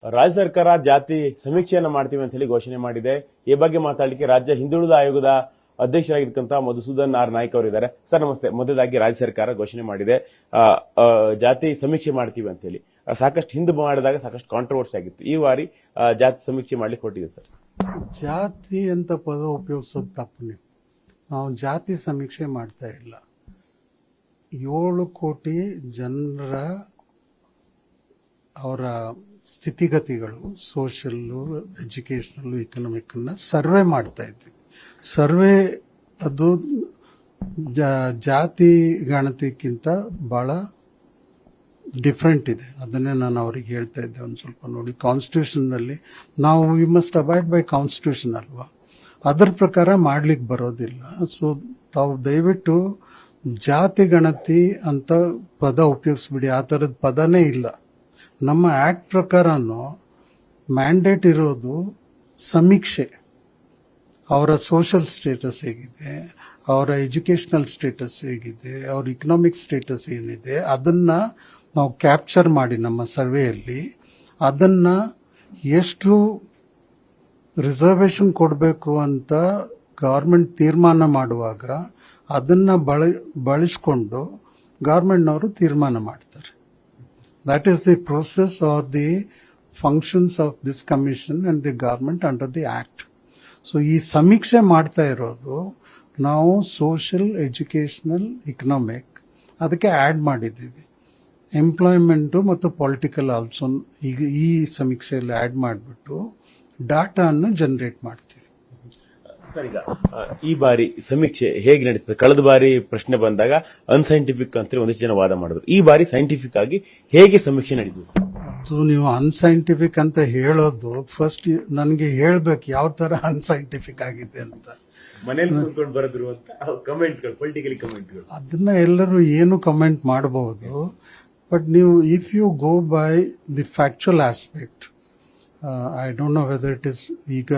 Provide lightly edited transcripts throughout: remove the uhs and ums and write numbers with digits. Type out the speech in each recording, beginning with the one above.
ರಾಜ್ಯ ಸರ್ಕಾರ ಜಾತಿ ಸಮೀಕ್ಷೆಯನ್ನು ಮಾಡ್ತೀವಿ ಅಂತ ಹೇಳಿ ಘೋಷಣೆ ಮಾಡಿದೆ. ಈ ಬಗ್ಗೆ ಮಾತಾಡಲಿಕ್ಕೆ ರಾಜ್ಯ ಹಿಂದುಳಿದ ಆಯೋಗದ ಅಧ್ಯಕ್ಷರಾಗಿರ್ತಕ್ಕಂಥ ಮಧುಸೂದನ್ ಆರ್ ನಾಯ್ಕ ಅವರಿದ್ದಾರೆ. ಸರ್ ನಮಸ್ತೆ. ಮೊದಲಾಗಿ ರಾಜ್ಯ ಸರ್ಕಾರ ಘೋಷಣೆ ಮಾಡಿದೆ ಜಾತಿ ಸಮೀಕ್ಷೆ ಮಾಡ್ತೀವಿ ಅಂತ ಹೇಳಿ. ಸಾಕಷ್ಟು ಹಿಂದೆ ಮಾಡಿದಾಗ ಸಾಕಷ್ಟು ಕಾಂಟ್ರವರ್ಸಿ ಆಗಿತ್ತು. ಈ ಬಾರಿ ಜಾತಿ ಸಮೀಕ್ಷೆ ಮಾಡ್ಲಿಕ್ಕೆ ಹೊರಟಿದೆ ಸರ್. ಜಾತಿ ಅಂತ ಪದ ಉಪಯೋಗಿಸೋದು ತಪ್ಪು. ನಾವು ಜಾತಿ ಸಮೀಕ್ಷೆ ಮಾಡ್ತಾ ಇಲ್ಲ. 7 ಕೋಟಿ ಜನರ ಅವರ ಸ್ಥಿತಿಗತಿಗಳು, ಸೋಷಿಯಲ್ಲು, ಎಜುಕೇಷನಲ್ಲು, ಎಕನಾಮಿಕ್ ಸರ್ವೆ ಮಾಡ್ತಾ ಇದ್ದೀವಿ. ಸರ್ವೆ ಅದು ಜಾತಿ ಗಣತಿಗಿಂತ ಬಹಳ ಡಿಫ್ರೆಂಟ್ ಇದೆ. ಅದನ್ನೇ ನಾನು ಅವ್ರಿಗೆ ಹೇಳ್ತಾ ಇದ್ದೆ. ಒಂದು ಸ್ವಲ್ಪ ನೋಡಿ, ಕಾನ್ಸ್ಟಿಟ್ಯೂಷನ್ ನಲ್ಲಿ ನಾವು we must abide by constitution ಅಲ್ವಾ, ಅದರ ಪ್ರಕಾರ ಮಾಡ್ಲಿಕ್ಕೆ ಬರೋದಿಲ್ಲ. ಸೊ ತಾವು ದಯವಿಟ್ಟು ಜಾತಿ ಗಣತಿ ಅಂತ ಪದ ಉಪಯೋಗಿಸ್ಬಿಡಿ. ಆ ಥರದ ಪದನೇ ಇಲ್ಲ. ನಮ್ಮ ಆಕ್ಟ್ ಪ್ರಕಾರನೂ ಮ್ಯಾಂಡೇಟ್ ಇರೋದು ಸಮೀಕ್ಷೆ. ಅವರ ಸೋಷಿಯಲ್ ಸ್ಟೇಟಸ್ ಹೇಗಿದೆ, ಅವರ ಎಜುಕೇಶನಲ್ ಸ್ಟೇಟಸ್ ಹೇಗಿದೆ, ಅವ್ರ ಇಕನಾಮಿಕ್ ಸ್ಟೇಟಸ್ ಏನಿದೆ, ಅದನ್ನ ನಾವು ಕ್ಯಾಪ್ಚರ್ ಮಾಡಿ ನಮ್ಮ ಸರ್ವೆಯಲ್ಲಿ ಅದನ್ನ ಎಷ್ಟು ರಿಸರ್ವೇಶನ್ ಕೊಡಬೇಕು ಅಂತ ಗವರ್ಮೆಂಟ್ ತೀರ್ಮಾನ ಮಾಡುವಾಗ ಅದನ್ನ ಬಳಸ್ಕೊಂಡು ಗವರ್ಮೆಂಟ್ನವರು ತೀರ್ಮಾನ ಮಾಡ್ತಾರೆ. That is the process are the functions of this commission and the government under the act. So ಈ ಸಮೀಕ್ಷೆ ಮಾಡ್ತಾ ಇರೋದು ನಾವು ಸೋಷಿಯಲ್, ಎಜುಕೇಶನಲ್, ಇಕನಾಮಿಕ್ ಅದಕ್ಕೆ ಆಡ್ ಮಾಡಿದ್ದೀವಿ. ಎಂಪ್ಲಾಯ್ಮೆಂಟು ಮತ್ತು ಪೊಲಿಟಿಕಲ್ ಆಲ್ಸೋ ಈಗ ಈ ಸಮೀಕ್ಷೆಯಲ್ಲಿ ಆಡ್ ಮಾಡಿಬಿಟ್ಟು ಡಾಟಾವನ್ನು ಜನರೇಟ್ ಮಾಡ್ತೀವಿ. ಸರ್, ಈಗ ಈ ಬಾರಿ ಸಮೀಕ್ಷೆ ಹೇಗೆ ನಡೀತದೆ? ಕಳೆದ ಬಾರಿ ಪ್ರಶ್ನೆ ಬಂದಾಗ ಅನ್ಸೈಂಟಿಫಿಕ್ ಅಂತೇಳಿ ಒಂದಿಷ್ಟು ಜನ ವಾದ ಮಾಡಿದ್ರು. ಈ ಬಾರಿ ಸೈಂಟಿಫಿಕ್ ಆಗಿ ಹೇಗೆ ಸಮೀಕ್ಷೆ ನಡೀತದೆ? ಅದು ನೀವು ಅನ್ಸೈಂಟಿಫಿಕ್ ಅಂತ ಹೇಳೋದು ಫಸ್ಟ್ ನನಗೆ ಹೇಳ್ಬೇಕು ಯಾವ ತರ ಅನ್ಸೈಂಟಿಫಿಕ್ ಆಗಿದೆ ಅಂತ. ಮನೇಲಿ ಕೂತ್ಕೊಂಡು ಬರೆದ್ರು ಅಂತ ಕಮೆಂಟ್ಗಳು, ಪೊಲಿಟಿಕಲಿ ಕಮೆಂಟ್ಗಳು, ಅದನ್ನ ಎಲ್ಲರೂ ಏನು ಕಮೆಂಟ್ ಮಾಡಬಹುದು. ಬಟ್ ನೀವು if you go by the factual aspect, I don't know whether it is, ಈಗ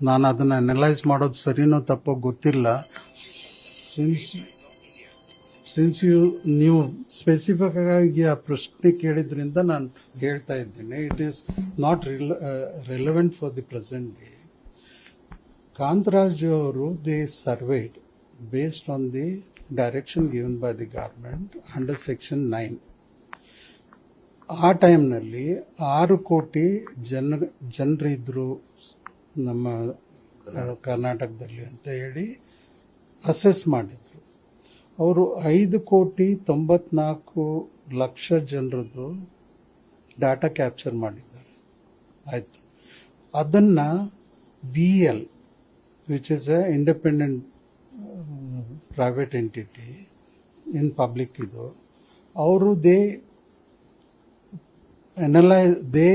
ನಾನು ಅದನ್ನ ಅನಲೈಸ್ ಮಾಡೋದು ಸರಿನೋ ತಪ್ಪೋ ಗೊತ್ತಿಲ್ಲ. ಸಿನ್ಸ್ ನೀವು ಸ್ಪೆಸಿಫಿಕ್ ಆಗಿ ಆ ಪ್ರಶ್ನೆ ಕೇಳಿದ್ರಿಂದ ನಾನು ಹೇಳ್ತಾ ಇದ್ದೀನಿ. It is not relevant for the present day. Kantharaj ಅವರು they surveyed based on the direction given by the government under section 9. ಆ ಟೈಮ್ನಲ್ಲಿ 6 ಕೋಟಿ ಜನರಿದ್ರು ನಮ್ಮ ಕರ್ನಾಟಕದಲ್ಲಿ ಅಂತ ಹೇಳಿ ಅಸೆಸ್ ಮಾಡಿದ್ರು. ಅವರು 5,94,00,000 ಜನರದ್ದು ಡಾಟಾ ಕ್ಯಾಪ್ಚರ್ ಮಾಡಿದ್ದಾರೆ. ಆಯ್ತು, ಅದನ್ನ BL, which is a independent private entity in public ido, ಅವರು they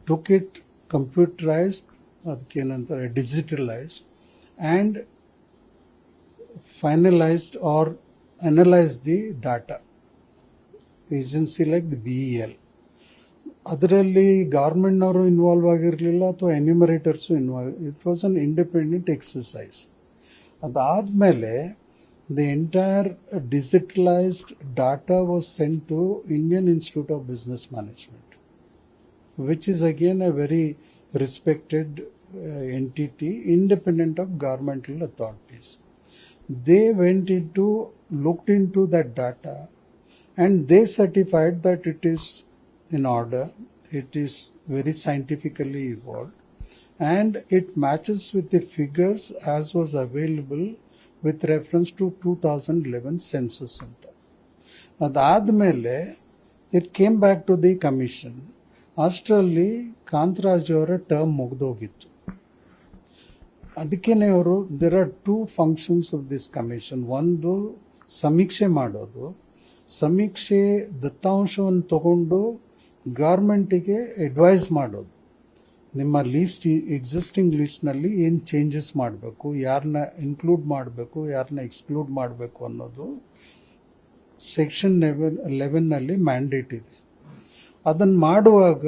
took it computerized, ಅದಕ್ಕೇನಂತಾರೆ digitalized, and finalized or analyzed the data. Agency like the BEL, ಅದರಲ್ಲಿ ಗವರ್ಮೆಂಟ್ನವರು ಇನ್ವಾಲ್ವ್ ಆಗಿರಲಿಲ್ಲ ಅಥವಾ enumerators involve. It was an independent exercise. ಅದಾದಮೇಲೆ the entire digitalised data was sent to Indian Institute of Business Management, which is again a very respected entity independent of governmental authorities. They looked into that data and they certified that it is in order, it is very scientifically evolved, and it matches with the figures as was available with reference to 2011 census anta. Adadmele it came back to the commission. ಅಷ್ಟರಲ್ಲಿ ಕಾಂತರಾಜ್ ಅವರ term ಮುಗಿದೋಗಿತ್ತು. ಅದಕ್ಕೇನೆ ಅವರು there are 2 functions of this commission. ಒಂದು ಸಮೀಕ್ಷೆ ಮಾಡೋದು, ಸಮೀಕ್ಷೆ ದತ್ತಾಂಶವನ್ನು ತಗೊಂಡು ಗವರ್ಮೆಂಟಿಗೆ ಅಡ್ವೈಸ್ ಮಾಡೋದು. ನಿಮ್ಮ ಲಿಸ್ಟ್, ಎಕ್ಸಿಸ್ಟಿಂಗ್ ಲಿಸ್ಟ್ನಲ್ಲಿ ಏನು ಚೇಂಜಸ್ ಮಾಡಬೇಕು, ಯಾರನ್ನ ಇನ್ಕ್ಲೂಡ್ ಮಾಡಬೇಕು, ಯಾರನ್ನ ಎಕ್ಸ್ಕ್ಲೂಡ್ ಮಾಡಬೇಕು ಅನ್ನೋದು ಸೆಕ್ಷನ್ 11 ಮ್ಯಾಂಡೇಟ್ ಇದೆ. ಅದನ್ನು ಮಾಡುವಾಗ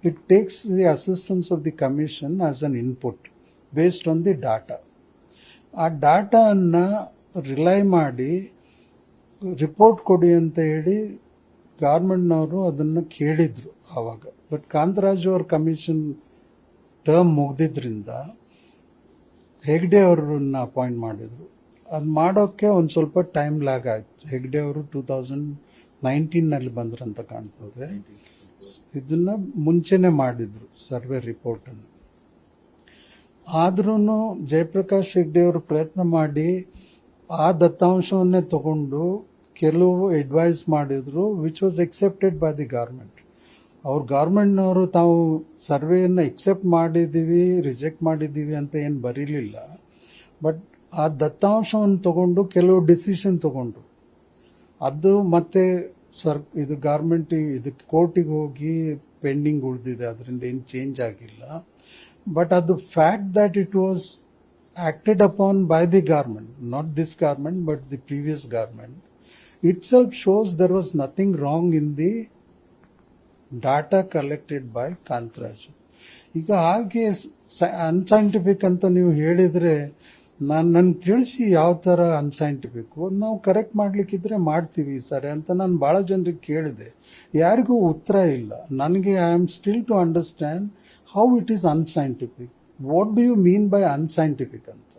it takes the assistance of the commission as an input based on the data. ಆ ಡಾಟಾವನ್ನು ರಿಲೈ ಮಾಡಿ ರಿಪೋರ್ಟ್ ಕೊಡಿ ಅಂತ ಹೇಳಿ ಗೌರ್ಮೆಂಟ್ನವರು ಅದನ್ನ ಕೇಳಿದ್ರು ಆವಾಗ. ಬಟ್ ಕಾಂತರಾಜು ಅವ್ರ ಕಮಿಷನ್ ಟರ್ಮ್ ಮುಗ್ದಿದ್ರಿಂದ ಹೆಗ್ಡೆ ಅವ್ರನ್ನ ಅಪಾಯಿಂಟ್ ಮಾಡಿದ್ರು. ಅದು ಮಾಡೋಕ್ಕೆ ಒಂದು ಸ್ವಲ್ಪ ಟೈಮ್ ಲ್ಯಾಗ್ ಆಯ್ತು. ಹೆಗ್ಡೆ ಅವರು 2019 ಬಂದ್ರಂತ ಕಾಣ್ತದೆ. ಇದನ್ನ ಮುಂಚೆನೆ ಮಾಡಿದ್ರು ಸರ್ವೆ ರಿಪೋರ್ಟ್ ಅನ್ನು. ಆದ್ರೂ ಜಯಪ್ರಕಾಶ್ ಹೆಗ್ಡೆ ಅವರು ಪ್ರಯತ್ನ ಮಾಡಿ ಆ ದತ್ತಾಂಶವನ್ನೇ ತಗೊಂಡು ಕೆಲವು ಅಡ್ವೈಸ್ ಮಾಡಿದ್ರು, which was accepted by the government. ಅವ್ರ ಗವರ್ಮೆಂಟ್ನವರು ತಾವು ಸರ್ವೆಯನ್ನು ಎಕ್ಸೆಪ್ಟ್ ಮಾಡಿದ್ದೀವಿ, ರಿಜೆಕ್ಟ್ ಮಾಡಿದ್ದೀವಿ ಅಂತ ಏನು ಬರೀಲಿಲ್ಲ. ಬಟ್ ಆ ದತ್ತಾಂಶವನ್ನು ತಗೊಂಡು ಕೆಲವು ಡಿಸಿಷನ್ ತಗೊಂಡ್ರು. ಅದು ಮತ್ತೆ ಇದು ಗವರ್ಮೆಂಟ್ ಇದಕ್ಕೆ ಕೋರ್ಟಿಗೆ ಹೋಗಿ ಪೆಂಡಿಂಗ್ ಉಳಿದಿದೆ, ಅದರಿಂದ ಏನು ಚೇಂಜ್ ಆಗಿಲ್ಲ. ಬಟ್ ಅದು fact that it was acted upon by the government, not this government but the previous government, itself shows there was nothing wrong in the data collected by Kantaraju. ಈಗ ಹಾಗೆ unscientific ಅಂತ ನೀವು ಹೇಳಿದ್ರೆ ನನ್ಗೆ ತಿಳಿಸಿ ಯಾವ ಥರ ಅನ್ಸೈಂಟಿಫಿಕ್, ನಾವು ಕರೆಕ್ಟ್ ಮಾಡ್ಲಿಕ್ಕಿದ್ರೆ ಮಾಡ್ತೀವಿ ಸರ್ ಅಂತ ನಾನು ಭಾಳ ಜನರಿಗೆ ಕೇಳಿದೆ. ಯಾರಿಗೂ ಉತ್ತರ ಇಲ್ಲ. ನನಗೆ I am still to understand how it is unscientific. What do you mean by unscientific ಅಂತ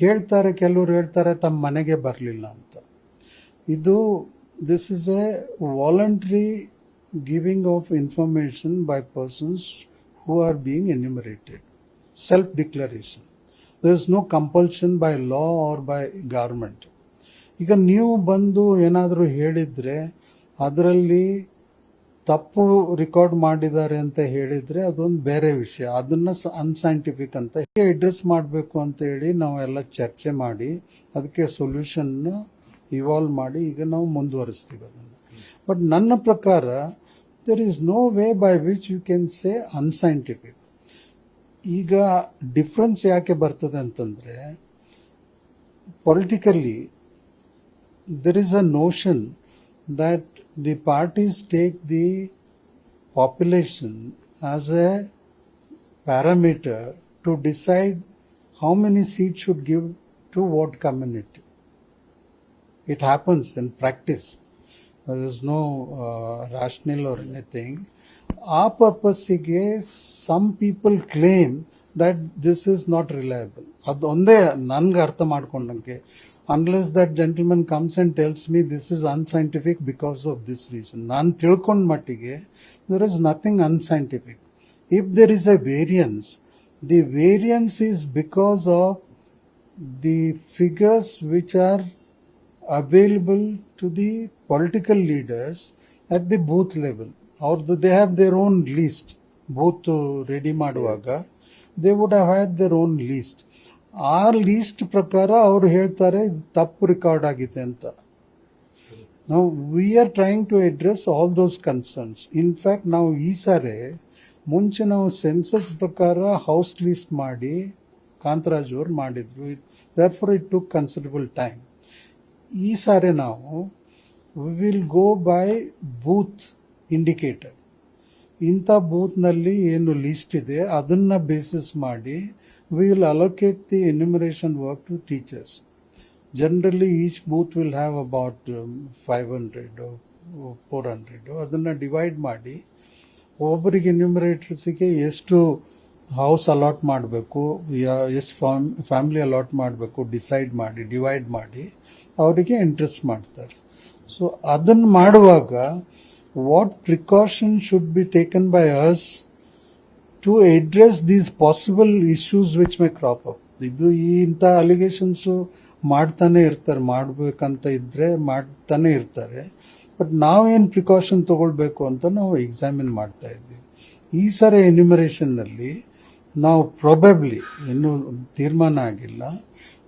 ಹೇಳ್ತಾರೆ. ಕೆಲವರು ಹೇಳ್ತಾರೆ ತಮ್ಮ ಮನೆಗೆ ಬರಲಿಲ್ಲ ಅಂತ. ಇದು this is a voluntary giving of information by persons who are being enumerated, self declaration. There is no compulsion by law or by government. ಈಗ ನೀವು ಬಂದು ಏನಾದರೂ ಹೇಳಿದ್ರೆ ಅದರಲ್ಲಿ ತಪ್ಪು ರೆಕಾರ್ಡ್ ಮಾಡಿದ್ದಾರೆ ಅಂತ ಹೇಳಿದ್ರೆ ಅದೊಂದು ಬೇರೆ ವಿಷಯ. ಅದನ್ನ ಅನ್ಸೈಂಟಿಫಿಕ್ ಅಂತ ಅಡ್ರೆಸ್ ಮಾಡಬೇಕು ಅಂತ ಹೇಳಿ ನಾವೆಲ್ಲ ಚರ್ಚೆ ಮಾಡಿ ಅದಕ್ಕೆ ಸೊಲ್ಯೂಷನ್ ಇವಾಲ್ವ್ ಮಾಡಿ ಈಗ ನಾವು ಮುಂದುವರಿಸ್ತೀವಿ ಅದನ್ನು. ಬಟ್ ನನ್ನ ಪ್ರಕಾರ there is no way by which you can say unscientific. ಈಗ ಡಿಫ್ರೆನ್ಸ್ ಯಾಕೆ ಬರ್ತದೆ ಅಂತಂದ್ರೆ, politically there is a notion that the parties take the population as a parameter to decide how many seats should give to what community. It happens in practice. There is no rationale or anything. Our purpose is some people claim that this is not reliable. ಅದು ಒಂದೇ ನನ್ಗೆ ಅರ್ಥ ಮಾಡ್ಕೊಂಡಂಗೆ. Unless that gentleman comes and tells me this is unscientific because of this reason. ನಾನು ತಿಳ್ಕೊಂಡ ಮಟ್ಟಿಗೆ there is nothing unscientific. If there is a variance, the variance is because of the figures which are available to the political leaders at the booth level. Or they have their own list. Booth ready ಮಾಡುವಾಗ they would have had their own list. ಆ list ಪ್ರಕಾರ ಅವರು ಹೇಳ್ತಾರೆ ತಪ್ಪು record ಆಗಿದೆ ಅಂತ. ನಾವು we are trying to address all those concerns. In fact ನಾವು ಈ ಸಾರಿ ಮುಂಚೆ ನಾವು ಸೆನ್ಸಸ್ ಪ್ರಕಾರ ಹೌಸ್ ಲೀಸ್ಟ್ ಮಾಡಿ ಕಾಂತರಾಜ್ ಅವರು ಮಾಡಿದ್ರು. Therefore it took considerable time. ಈ ಸಾರಿ ನಾವು we will go by booth indicator. ಇಂಥ ಬೂತ್ನಲ್ಲಿ ಏನು ಲೀಸ್ಟ್ ಇದೆ ಅದನ್ನ ಬೇಸಿಸ್ ಮಾಡಿ we will allocate the enumeration work to teachers. Generally each booth will have about 500 or 400. ಅದನ್ನ ಡಿವೈಡ್ ಮಾಡಿ ಒಬ್ಬರಿಗೆ ಎನ್ಯುಮರೇಟರ್ಸ್ಗೆ ಎಷ್ಟು ಹೌಸ್ ಅಲಾಟ್ ಮಾಡಬೇಕು, ಎಷ್ಟು ಫ್ಯಾಮಿಲಿ ಅಲಾಟ್ ಮಾಡಬೇಕು ಡಿಸೈಡ್ ಮಾಡಿ ಡಿವೈಡ್ ಮಾಡಿ ಅವರಿಗೆ ಇಂಟ್ರೆಸ್ಟ್ ಮಾಡ್ತಾರೆ. ಸೊ ಅದನ್ನು ಮಾಡುವಾಗ what precaution should be taken by us to address these possible issues which may crop up. ಇದು ಇಂಥ ಅಲಿಗೇಷನ್ಸ್ ಮಾಡ್ತಾನೆ ಇರ್ತಾರೆ, ಮಾಡಬೇಕಂತ ಇದ್ರೆ ಮಾಡ್ತಾನೆ ಇರ್ತಾರೆ. ಬಟ್ ನಾವೇನು ಪ್ರಿಕಾಷನ್ ತಗೊಳ್ಬೇಕು ಅಂತ ನಾವು ಎಕ್ಸಾಮಿನ್ ಮಾಡ್ತಾ ಇದ್ದೀವಿ. ಈ ಸರಿ ಎನ್ಯುಮರೇಷನ್ನಲ್ಲಿ ನಾವು ಪ್ರೊಬೆಬ್ಲಿ ಇನ್ನೂ ತೀರ್ಮಾನ ಆಗಿಲ್ಲ,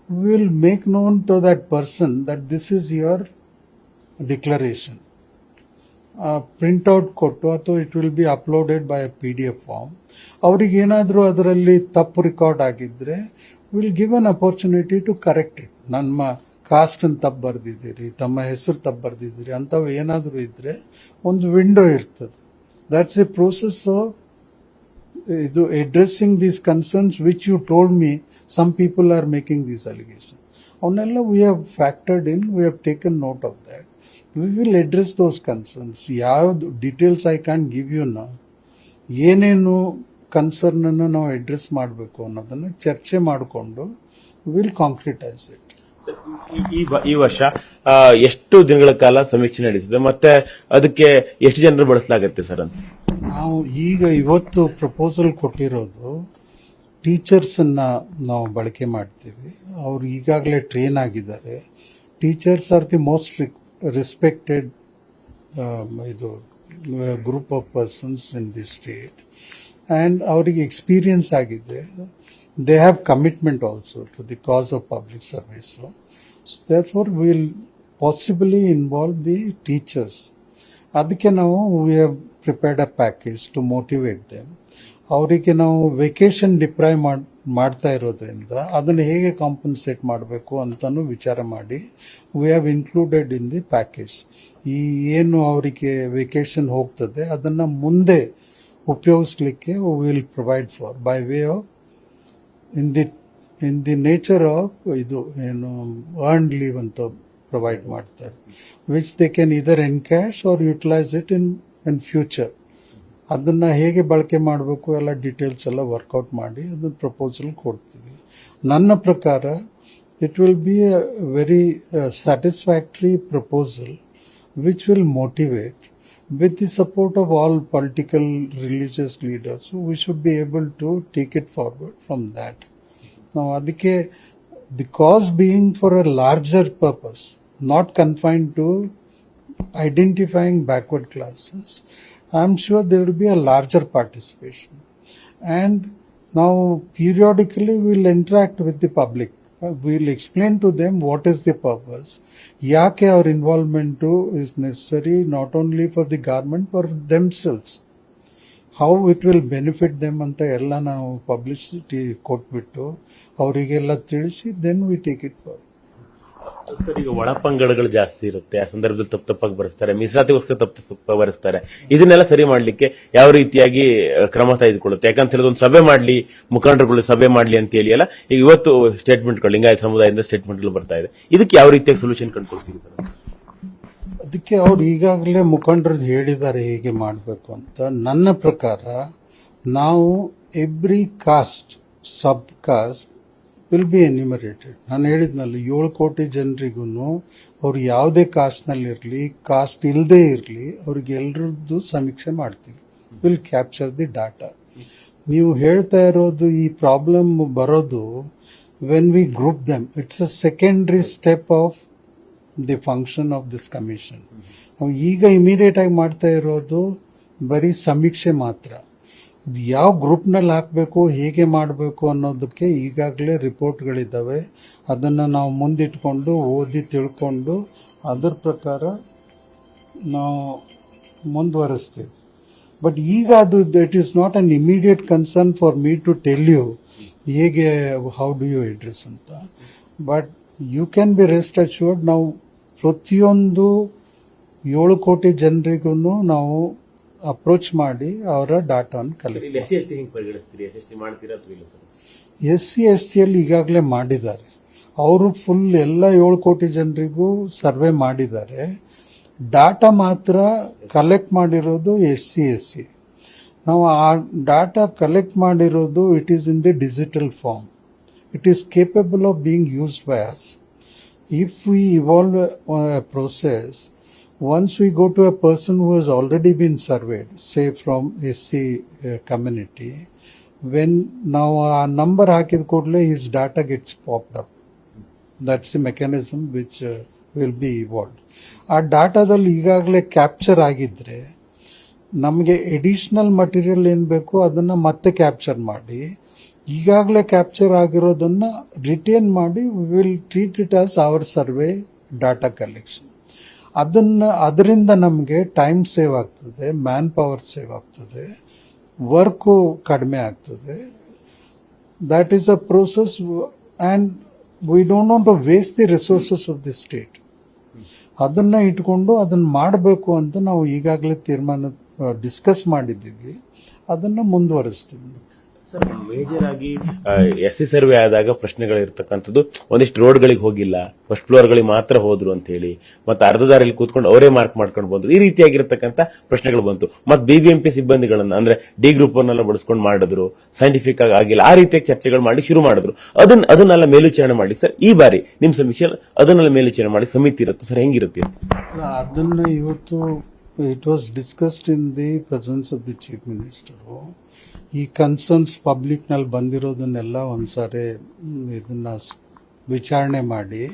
will make known to that person that this is your declaration. Printout ಕೊಟ್ಟು ಅಥವಾ it will be uploaded by a PDF form. ಅವ್ರಿಗೆ ಏನಾದರೂ ಅದರಲ್ಲಿ ತಪ್ಪು ರೆಕಾರ್ಡ್ ಆಗಿದ್ರೆ will give an opportunity to correct it. ನಮ್ಮ ಕಾಸ್ಟ್ ಅನ್ನು ತಪ್ಪು ಬರೆದಿದ್ದೀರಿ, ತಮ್ಮ ಹೆಸರು ತಪ್ಪು ಬರೆದಿದ್ದೀರಿ ಅಂಥವು ಏನಾದರೂ ಇದ್ರೆ ಒಂದು ವಿಂಡೋ ಇರ್ತದೆ. ದಟ್ಸ್ ಎ ಪ್ರೋಸೆಸ್ ಆಫ್ ಇದು addressing these concerns which you told me some people are making these allegation. ಅವನ್ನೆಲ್ಲ we have factored in, we have taken note of that. We will address those concerns. ಯಾವ್ದು details I can give you now. ಏನೇನು concern ಅನ್ನು ನಾವು address ಮಾಡಬೇಕು ಅನ್ನೋದನ್ನ ಚರ್ಚೆ ಮಾಡಿಕೊಂಡು will ಕಾಂಕ್ರಿಟೈಸ್ it. ಈ ವರ್ಷ ಎಷ್ಟು ದಿನಗಳ ಕಾಲ ಸಮೀಕ್ಷೆ ನಡೀತಿದೆ ಮತ್ತೆ ಅದಕ್ಕೆ ಎಷ್ಟು ಜನರು ಬಳಸಲಾಗುತ್ತೆ ಸರ್ ಅಂತ? ನಾವು ಈಗ ಇವತ್ತು ಪ್ರಪೋಸಲ್ ಕೊಟ್ಟಿರೋದು ಟೀಚರ್ಸ್ ಅನ್ನ ನಾವು ಬಳಕೆ ಮಾಡ್ತೀವಿ. ಅವ್ರು ಈಗಾಗಲೇ ಟ್ರೈನ್ ಆಗಿದ್ದಾರೆ. Teachers are the most respected ಇದು group of persons in the state and ಅವರಿಗೆ ಎಕ್ಸ್ಪೀರಿಯನ್ಸ್ ಆಗಿದೆ. They have commitment also to the cause of public service. Therefore will possibly involve the teachers. ಅದಕ್ಕೆ ನಾವು we have prepared a package to motivate them. ಅವರಿಗೆ ನಾವು vacation deprive ಮಾಡ್ತಾ ಇರೋದ್ರಿಂದ ಅದನ್ನು ಹೇಗೆ ಕಾಂಪನ್ಸೇಟ್ ಮಾಡಬೇಕು ಅಂತಾನು ವಿಚಾರ ಮಾಡಿ we have included in the package. ಈ ಏನು ಅವರಿಗೆ ವೆಕೇಶನ್ ಹೋಗ್ತದೆ ಅದನ್ನ ಮುಂದೆ ಉಪಯೋಗಿಸ್ಲಿಕ್ಕೆ will provide for by way of in the nature of ಇದು ಏನು ಅರ್ನ್ ಲೀವ್ ಅಂತ ಪ್ರೊವೈಡ್ ಮಾಡ್ತಾರೆ, which they can either encash or utilise it in future. ಅದನ್ನ ಹೇಗೆ ಬಳಕೆ ಮಾಡಬೇಕು ಎಲ್ಲ ಡೀಟೇಲ್ಸ್ ಎಲ್ಲ ವರ್ಕೌಟ್ ಮಾಡಿ ಅದನ್ನ ಪ್ರಪೋಸಲ್ ಕೊಡ್ತೀವಿ. ನನ್ನ ಪ್ರಕಾರ it will be a very satisfactory proposal which will motivate with the support of all political religious leaders. So we should be able to take it forward from that. Now adike the cause being for a larger purpose, not confined to identifying backward classes. I am sure there will be a larger participation. And now periodically we will interact with the public. We will explain to them what is the purpose. Yake our involvement is necessary not only for the government for themselves. How it will benefit them anta ella ನಾವು publicity ಕೊಟ್ಬಿಟ್ಟು ಅವರಿಗೆಲ್ಲ ತಿಳಿಸಿ then we take it forward. Sir, ಈಗ ಒಳಪಂಗಡಗಳು ಜಾಸ್ತಿ ಇರುತ್ತೆ, ಆ ಸಂದರ್ಭದಲ್ಲಿ ತಪ್ಪಾಗಿ ಬರೆಸ್ತಾರೆ, ಮೀಸಲಾತಿಗೋಸ್ಕರ ತಪ್ಪು ಬರೆಸ್ತಾರೆ. ಇದನ್ನೆಲ್ಲ ಸರಿ ಮಾಡ್ಲಿಕ್ಕೆ ಯಾವ ರೀತಿಯಾಗಿ ಕ್ರಮ ತೆಗೆದುಕೊಳ್ಳುತ್ತೆ? ಯಾಕಂತ ಹೇಳಿದ್ರೆ ಒಂದು ಸಭೆ ಮಾಡ್ಲಿ, ಮುಖಂಡರುಗಳು ಸಭೆ ಮಾಡ್ಲಿ ಅಂತ ಹೇಳಿ ಅಲ್ಲ, ಈಗ ಇವತ್ತು ಸ್ಟೇಟ್ಮೆಂಟ್ಗಳು ಲಿಂಗಾಯತ ಸಮುದಾಯದಿಂದ ಸ್ಟೇಟ್ಮೆಂಟ್ಗಳು ಬರ್ತಾ ಇದೆ. ಇದಕ್ಕೆ ಯಾವ ರೀತಿಯಾಗಿ ಸೊಲ್ಯೂಷನ್ ಕಂಡುಕೊಳ್ತೀವಿ ಸರ್? ಅದಕ್ಕೆ ಅವ್ರು ಈಗಾಗಲೇ ಮುಖಂಡರು ಹೇಳಿದ್ದಾರೆ ಹೇಗೆ ಮಾಡಬೇಕು ಅಂತ. ನನ್ನ ಪ್ರಕಾರ ನಾವು every caste sub caste will be enumerated. ನಾನು ಹೇಳಿದ್ನಲ್ಲ 7 ಕೋಟಿ ಜನರಿಗೂ ಅವ್ರು ಯಾವುದೇ ಕಾಸ್ಟ್ನಲ್ಲಿರಲಿ ಕಾಸ್ಟ್ ಇಲ್ಲದೆ ಇರಲಿ ಅವ್ರಿಗೆಲ್ಲರದ್ದು ಸಮೀಕ್ಷೆ ಮಾಡ್ತೀವಿ. Will capture the data. ನೀವು ಹೇಳ್ತಾ ಇರೋದು ಈ ಪ್ರಾಬ್ಲಮ್ ಬರೋದು when we group them. It's a secondary step of the function of this commission. ನಾವು ಈಗ ಇಮಿಡಿಯೇಟ್ ಆಗಿ ಮಾಡ್ತಾ ಇರೋದು ಬರೀ ಸಮೀಕ್ಷೆ ಮಾತ್ರ. ಇದು ಯಾವ ಗ್ರೂಪ್ನಲ್ಲಿ ಹಾಕಬೇಕು, ಹೇಗೆ ಮಾಡಬೇಕು ಅನ್ನೋದಕ್ಕೆ ಈಗಾಗಲೇ ರಿಪೋರ್ಟ್ಗಳಿದ್ದಾವೆ. ಅದನ್ನು ನಾವು ಮುಂದಿಟ್ಕೊಂಡು ಓದಿ ತಿಳ್ಕೊಂಡು ಅದರ ಪ್ರಕಾರ ನಾವು ಮುಂದುವರಿಸ್ತೀವಿ. ಬಟ್ ಈಗ ಅದು it is not an immediate concern for me to tell you ಹೇಗೆ ಹೌ ಡು ಯು ಅಡ್ರೆಸ್ ಅಂತ. But you can be rest assured ನಾವು ಪ್ರತಿಯೊಂದು 7 ಕೋಟಿ ಜನರಿಗೂ ನಾವು ಅಪ್ರೋಚ್ ಮಾಡಿ ಅವರ ಡಾಟಾವನ್ನು ಕಲೆಕ್ಟ್. SC ST ಯಲ್ಲಿ ಈಗಾಗಲೇ ಮಾಡಿದ್ದಾರೆ. ಅವರು ಫುಲ್ ಎಲ್ಲ 7 ಕೋಟಿ ಜನರಿಗೂ ಸರ್ವೆ ಮಾಡಿದ್ದಾರೆ. ಡಾಟಾ ಮಾತ್ರ ಕಲೆಕ್ಟ್ ಮಾಡಿರೋದು SC SC. ನಾವು ಆ ಡಾಟಾ ಕಲೆಕ್ಟ್ ಮಾಡಿರೋದು it is in the digital form. It is capable of being used by us. If we evolve a process, once we go to a person who has already been surveyed, say from SC community, when now a number hakid kodle his data gets popped up. That's the mechanism which will be evolved. ಆ ಡಾಟಾದಲ್ಲಿ ಈಗಾಗಲೇ capture ಆಗಿದ್ರೆ ನಮಗೆ additional material ಏನ್ ಬೇಕು ಅದನ್ನ ಮತ್ತೆ capture ಮಾಡಿ ಈಗಾಗಲೇ ಕ್ಯಾಪ್ಚರ್ ಆಗಿರೋದನ್ನ ರಿಟೇನ್ ಮಾಡಿ will treat it as our survey data collection. ಅದರಿಂದ ನಮಗೆ ಟೈಮ್ ಸೇವ್ ಆಗ್ತದೆ, ಮ್ಯಾನ್ ಪವರ್ ಸೇವ್ ಆಗ್ತದೆ, ವರ್ಕು ಕಡಿಮೆ ಆಗ್ತದೆ. That is a process and we don't want to waste the resources of the state. ಅದನ್ನ ಇಟ್ಕೊಂಡು ಅದನ್ನ ಮಾಡಬೇಕು ಅಂತ ನಾವು ಈಗಾಗಲೇ ಡಿಸ್ಕಸ್ ಮಾಡಿದ್ದೀವಿ. ಅದನ್ನ ಮುಂದುವರಿಸ್ತೀವಿ. ಸರ್ ಮೇಜರ್ ಆಗಿ ಎಸ್ ಸಿ ಸರ್ವೆ ಆದಾಗ ಪ್ರಶ್ನೆಗಳಿರ್ತಕ್ಕಂಥದ್ದು ಒಂದಿಷ್ಟು ರೋಡ್ಗಳಿಗೆ ಹೋಗಿಲ್ಲ, ಫಸ್ಟ್ ಫ್ಲೋರ್ ಗಳಿಗೆ ಮಾತ್ರ ಹೋದ್ರು ಅಂತ ಹೇಳಿ, ಮತ್ತೆ ಅರ್ಧ ದಾರಿಯಲ್ಲಿ ಕೂತ್ಕೊಂಡು ಅವರೇ ಮಾರ್ಕ್ ಮಾಡ್ಕೊಂಡು ಬಂದ್ರು, ಈ ರೀತಿಯಾಗಿರ್ತಕ್ಕಂಥ ಪ್ರಶ್ನೆಗಳು ಬಂತು. ಮತ್ತೆ ಬಿಬಿಎಂಪಿ ಸಿಬ್ಬಂದಿಗಳನ್ನ ಅಂದ್ರೆ ಡಿ ಗ್ರೂಪ್ ಅನ್ನೆಲ್ಲ ಬಳಸ್ಕೊಂಡು ಮಾಡಿದ್ರು, ಸೈಂಟಿಫಿಕ್ ಆಗಿ ಆಗಿಲ್ಲ, ಆ ರೀತಿಯಾಗಿ ಚರ್ಚೆಗಳು ಮಾಡಿ ಶುರು ಮಾಡಿದ್ರು. ಅದನ್ನೆಲ್ಲ ಮೇಲ್ವಿಚಾರಣೆ ಮಾಡ್ಲಿಕ್ಕೆ ಸರ್ ಈ ಬಾರಿ ನಿಮ್ ಸಮೀಕ್ಷೆ ಅದನ್ನೆಲ್ಲ ಮೇಲ್ವಿಚಾರಣೆ ಮಾಡಿ ಸಮಿತಿ ಇರುತ್ತೆ ಸರ್, ಹೆಂಗಿರುತ್ತೆ? ಅದನ್ನ ಇವತ್ತು it was discussed in the presence of the chief minister. ಈ ಕನ್ಸರ್ನ್ಸ್ ಪಬ್ಲಿಕ್ ನಲ್ಲಿ ಬಂದಿರೋದನ್ನೆಲ್ಲ ಒಂದ್ಸಾರಿ ಇದನ್ನ ವಿಚಾರಣೆ ಮಾಡಿ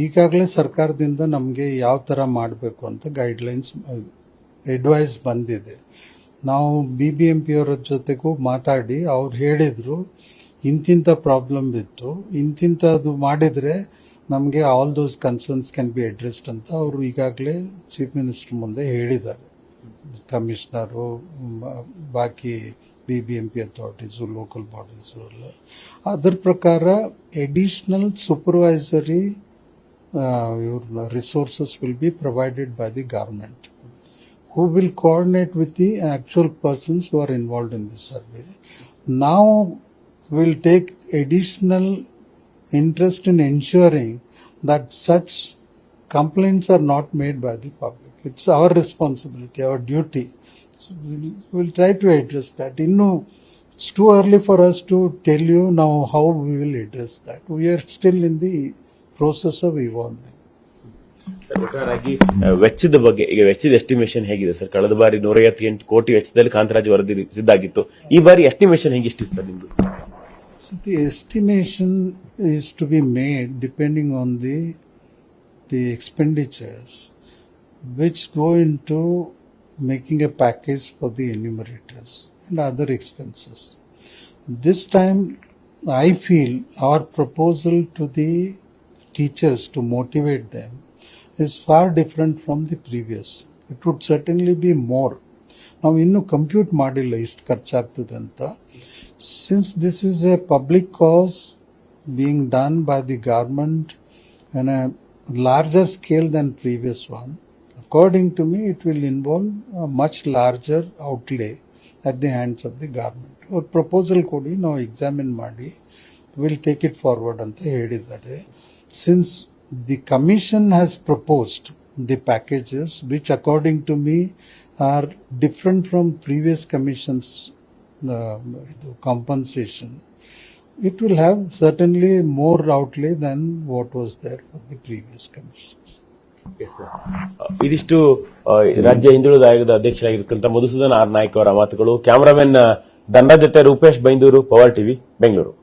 ಈಗಾಗಲೇ ಸರ್ಕಾರದಿಂದ ನಮಗೆ ಯಾವ ತರ ಮಾಡಬೇಕು ಅಂತ ಗೈಡ್ಲೈನ್ಸ್ ಅಡ್ವೈಸ್ ಬಂದಿದೆ. ನಾವು BBMP ಅವರ ಜೊತೆಗೂ ಮಾತಾಡಿ ಅವ್ರು ಹೇಳಿದ್ರು ಇಂತಿಂತ ಪ್ರಾಬ್ಲಮ್ ಇತ್ತು, ಇಂತಿಂತದ್ದು ಮಾಡಿದ್ರೆ ನಮಗೆ all those concerns can be addressed ಅಂತ ಅವರು ಈಗಾಗಲೇ ಚೀಫ್ ಮಿನಿಸ್ಟರ್ ಮುಂದೆ ಹೇಳಿದ್ದಾರೆ. ಕಮಿಷನರು, ಬಾಕಿ BBMP ಅಥಾರಿಟೀಸು, ಲೋಕಲ್ ಬಾಡೀಸು ಎಲ್ಲ ಅದರ ಪ್ರಕಾರ additional supervisory resources will be provided by the government, who will coordinate with the actual persons who are involved in this survey. Now we'll take additional interest in ensuring that such complaints are not made by the public. It's our responsibility, our duty. So we'll try to address that. It's too early for us to tell you now how we will address that. We are still in the process of evolving. Sir ಒಟ್ಟಾರೆಯಾಗಿ ವೆಚ್ಚದ ಬಗ್ಗೆ ಈಗ ವೆಚ್ಚದ estimation ಹೇಗಿದೆ sir? ಕಳೆದ ಬಾರಿ 158 ಕೋಟಿ ವೆಚ್ಚದಲ್ಲಿ ಕಾಂತರಾಜ್ ವರದಿ ಸಿದ್ಧಾಗಿತ್ತು, ಈ ಬಾರಿ ಎಸ್ಟಿಮೇಷನ್ ಹೇಗಿಷ್ಟಿತ್ತು ಸರ್ ನಿಮ್ದು? So the estimation is to be made depending on the expenditures which go into making a package for the enumerators and other expenses. This time I feel our proposal to the teachers to motivate them is far different from the previous. It would certainly be more. Now innu compute madilla istu ಖರ್ಚಾಗ್ತದೆ ಅಂತ. Since this is a public cause being done by the government on a larger scale than previous one, according to me it will involve a much larger outlay at the hands of the government. Or proposal kodi now examine ಮಾಡಿ will take it forward ಅಂತ ಹೇಳಿದ್ದಾರೆ. Since the commission has proposed the packages which according to me are different from previous commissions compensation, it will have certainly more outlay than what was there for the previous commissions. ಇದಿಷ್ಟು ರಾಜ್ಯ ಹಿಂದುಳಿದ ಆಯೋಗದ ಅಧ್ಯಕ್ಷರಾಗಿರ್ತಕ್ಕಂಥ Madhusudan R Naik ಅವರ ಮಾತುಗಳು. Cameraman ದಂಡ ಜೊತೆ Rupesh Byndoor, power TV, Bengaluru.